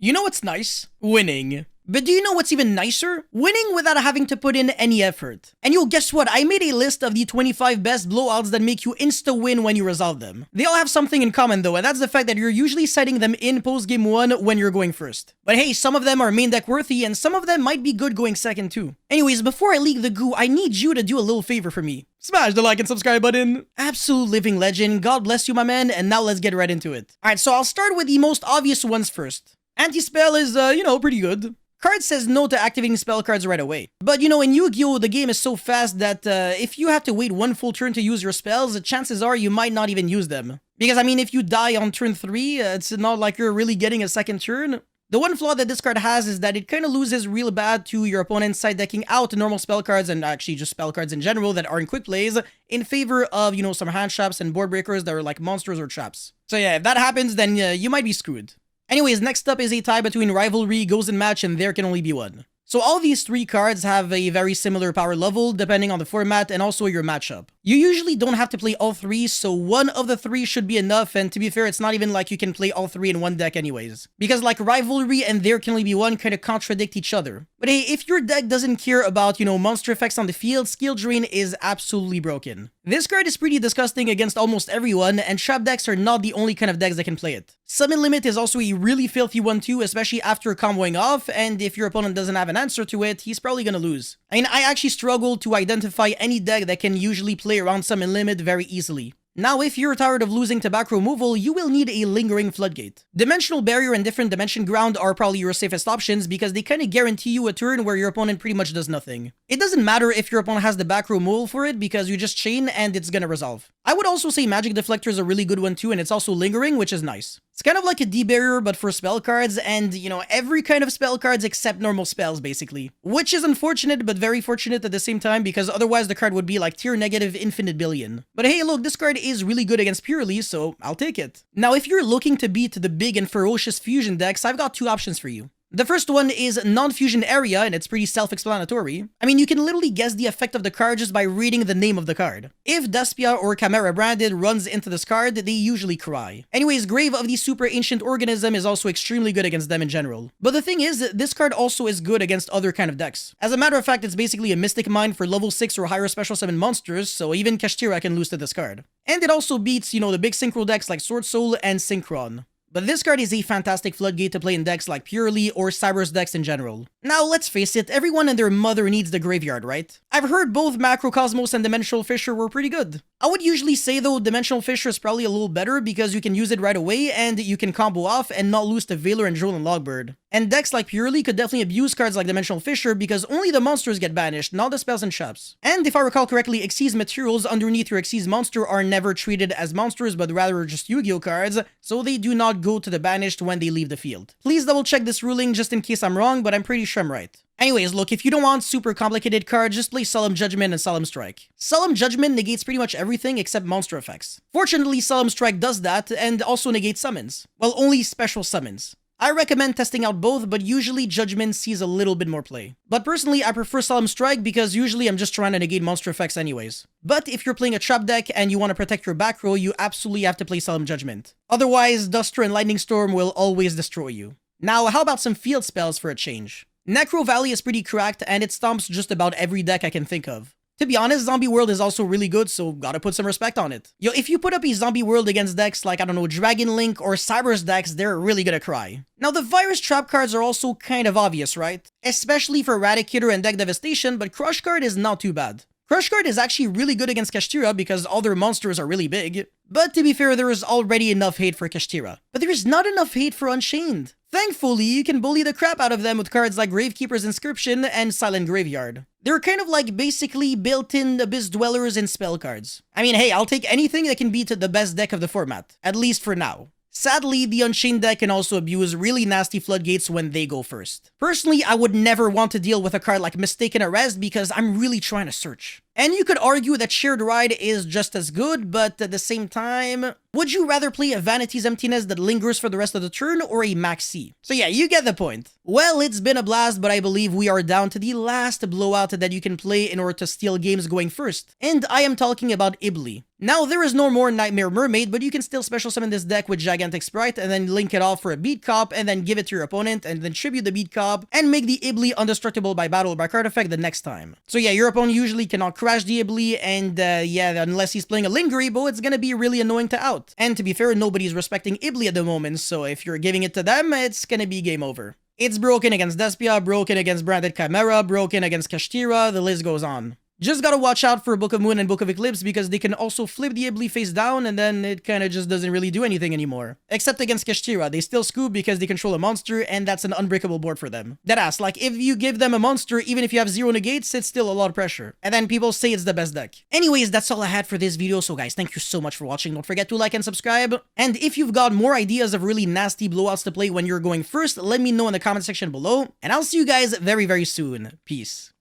You know what's nice? Winning. But do you know what's even nicer? Winning without having to put in any effort. And yo, guess what? I made a list of the 25 best blowouts that make you insta-win when you resolve them. They all have something in common though, and that's the fact that you're usually setting them in post-game 1 when you're going first. But hey, some of them are main deck worthy, and some of them might be good going second too. Anyways, before I leak the goo, I need you to do a little favor for me. Smash the like and subscribe button. Absolute living legend. God bless you, my man, and now let's get right into it. Alright, so I'll start with the most obvious ones first. Anti-spell is, pretty good. Card says no to activating spell cards right away. But you know, in Yu-Gi-Oh! The game is so fast that if you have to wait one full turn to use your spells, chances are you might not even use them. Because I mean, if you die on turn 3, it's not like you're really getting a second turn. The one flaw that this card has is that it kind of loses real bad to your opponent side decking out normal spell cards and actually just spell cards in general that aren't quick plays in favor of, some hand traps and board breakers that are like monsters or traps. So yeah, if that happens, then you might be screwed. Anyways, next up is a tie between Rivalry, Goes in Match, and There Can Only Be One. So all these 3 cards have a very similar power level depending on the format and also your matchup. You usually don't have to play all 3, so one of the 3 should be enough, and to be fair, it's not even like you can play all 3 in one deck anyways. Because like Rivalry and There Can Only Be One kind of contradict each other. But hey, if your deck doesn't care about, monster effects on the field, Skill Drain is absolutely broken. This card is pretty disgusting against almost everyone, and trap decks are not the only kind of decks that can play it. Summon Limit is also a really filthy one too, especially after comboing off, and if your opponent doesn't have an answer to it, he's probably gonna lose. I mean, I actually struggle to identify any deck that can usually play around Summon Limit very easily. Now, if you're tired of losing to back removal, you will need a lingering floodgate. Dimensional Barrier and Different Dimension Ground are probably your safest options because they kind of guarantee you a turn where your opponent pretty much does nothing. It doesn't matter if your opponent has the back removal for it because you just chain and it's gonna resolve. I would also say Magic Deflector is a really good one too, and it's also lingering, which is nice. It's kind of like a D-barrier, but for spell cards, and, every kind of spell cards except normal spells, basically. Which is unfortunate, but very fortunate at the same time, because otherwise the card would be like tier negative infinite billion. But hey, look, this card is really good against Purely, so I'll take it. Now, if you're looking to beat the big and ferocious fusion decks, I've got 2 options for you. The first one is non-fusion area, and it's pretty self-explanatory. I mean, you can literally guess the effect of the card just by reading the name of the card. If Despia or Chimera Branded runs into this card, they usually cry. Anyways, Grave of the Super Ancient Organism is also extremely good against them in general. But the thing is, this card also is good against other kind of decks. As a matter of fact, it's basically a Mystic Mine for level 6 or higher special summon monsters, so even Kashtira can lose to this card. And it also beats, the big Synchro decks like Sword Soul and Synchron. But this card is a fantastic floodgate to play in decks like Purely or Cyber's decks in general. Now, let's face it, everyone and their mother needs the graveyard, right? I've heard both Macrocosmos and Dimensional Fissure were pretty good. I would usually say though, Dimensional Fissure is probably a little better because you can use it right away and you can combo off and not lose to Veiler and Droll and Logbird. And decks like Purely could definitely abuse cards like Dimensional Fissure because only the monsters get banished, not the spells and traps. And if I recall correctly, Xyz materials underneath your Xyz monster are never treated as monsters but rather just Yu-Gi-Oh cards, so they do not go to the banished when they leave the field. Please double check this ruling just in case I'm wrong, but I'm pretty sure I'm right. Anyways, look, if you don't want super complicated cards, just play Solemn Judgment and Solemn Strike. Solemn Judgment negates pretty much everything except monster effects. Fortunately, Solemn Strike does that and also negates summons. Well, only special summons. I recommend testing out both, but usually Judgment sees a little bit more play. But personally, I prefer Solemn Strike because usually I'm just trying to negate monster effects anyways. But if you're playing a trap deck and you want to protect your back row, you absolutely have to play Solemn Judgment. Otherwise, Duster and Lightning Storm will always destroy you. Now, how about some field spells for a change? Necro Valley is pretty cracked and it stomps just about every deck I can think of. To be honest, Zombie World is also really good, so gotta put some respect on it. Yo, if you put up a Zombie World against decks like, Dragon Link or Cyber's decks, they're really gonna cry. Now, the Virus Trap cards are also kind of obvious, right? Especially for Eradicator and Deck Devastation, but Crush card is not too bad. Crush card is actually really good against Kashtira because all their monsters are really big. But to be fair, there is already enough hate for Kashtira. But there is not enough hate for Unchained. Thankfully, you can bully the crap out of them with cards like Gravekeeper's Inscription and Silent Graveyard. They're kind of like basically built-in Abyss Dwellers and spell cards. I mean, hey, I'll take anything that can beat the best deck of the format, at least for now. Sadly, the Unchained deck can also abuse really nasty floodgates when they go first. Personally, I would never want to deal with a card like Mistaken Arrest because I'm really trying to search. And you could argue that Shared Ride is just as good, but at the same time, would you rather play a Vanity's Emptiness that lingers for the rest of the turn or a Maxi? So yeah, you get the point. Well, it's been a blast, but I believe we are down to the last blowout that you can play in order to steal games going first. And I am talking about Iblee. Now, there is no more Nightmare Mermaid, but you can still special summon this deck with Gigantic Sprite and then link it off for a Beat Cop and then give it to your opponent and then tribute the Beat Cop and make the Iblee indestructible by battle or by card effect the next time. So yeah, your opponent usually cannot crash the Iblee and yeah, unless he's playing a Lingerable, it's gonna be really annoying to out. And to be fair, nobody's respecting Iblee at the moment, so if you're giving it to them, it's gonna be game over. It's broken against Despia, broken against Branded Chimera, broken against Kashtira, the list goes on. Just gotta watch out for Book of Moon and Book of Eclipse because they can also flip the Iblee face down and then it kinda just doesn't really do anything anymore. Except against Kashtira, they still scoop because they control a monster and that's an unbreakable board for them. Deadass, like if you give them a monster, even if you have 0 negates, it's still a lot of pressure. And then people say it's the best deck. Anyways, that's all I had for this video, so guys, thank you so much for watching. Don't forget to like and subscribe. And if you've got more ideas of really nasty blowouts to play when you're going first, let me know in the comment section below. And I'll see you guys very, very soon. Peace.